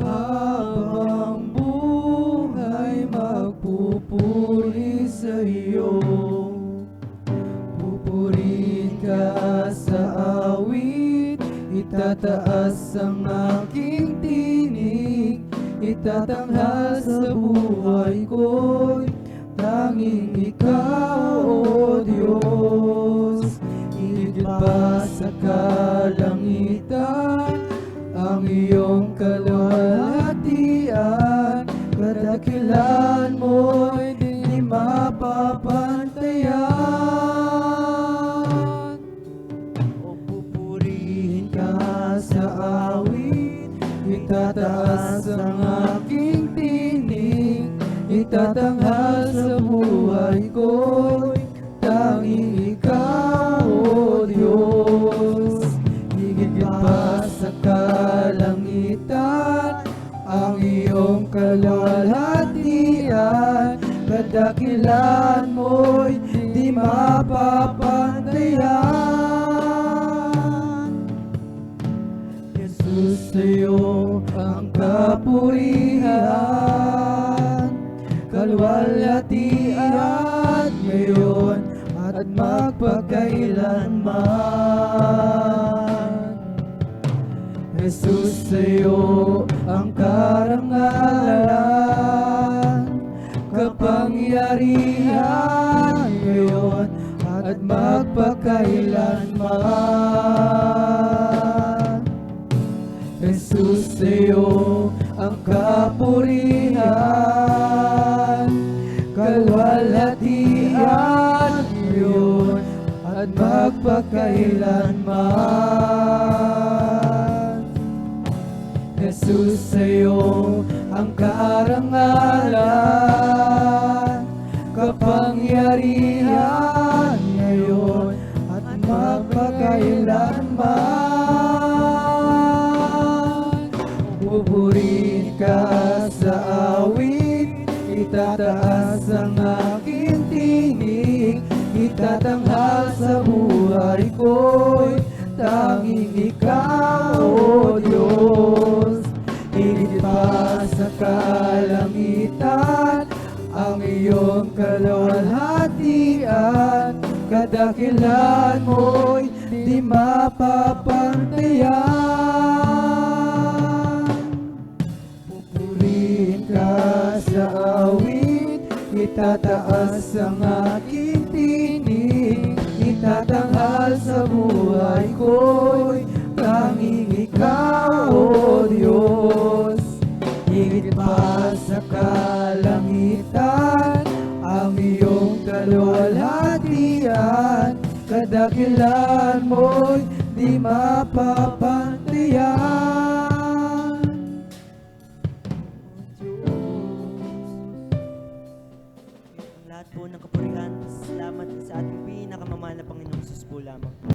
habang buhay magpupuri sa iyo. Pupurihin ka sa awit, itataas ang aking tinig, itatanghal sa buhay ko'y tanging ikaw, O Diyos. Higit pa sa kalangitan, ang iyong kaluwalhatian, kadakilan mo'y di mapapantayan. O pupurihin ka sa awit, itataas ang aking tinig, itatanghal sa buhay ko'y tanging ikaw, O Diyos. Higit pa sa kalangitan, ang iyong kaluwalhatian, kadakilan mo'y di mapapantayan. Jesus, sa'yo ang kapurihan, kaluwalhatian ngayon at magpakailanman. Jesus, sa'yo ang karangalan, kapangyarihan ngayon at magpakailanman. Jesus, sa'yo ang kapurihan, kaluwalhatian ngayon at magpakailanman. Jesus, sa'yo ang karangalan, kapangyarihan ngayon at magpakailanman. Pupurihin ka sa awit, itataas ang aking tinig, itatanghal sa buhay ko'y tanging ikaw, O Diyos. Higit pa sa kalangitan, ang iyong kaluwalhatian, kadakilan mo'y di mapapantayan. Pupurihin ka sa awit, itataas ang aking tinig, itatanghal sa buhay ko'y tanging ikaw, O Diyos. Higit pa sa kalangitan, ang iyong kaluwalhatian, kadakilan mo'y di mapapantayan. Lahat po ng kapurihan, salamat sa ating pinakamamahal na Panginoong Jesus po lamang.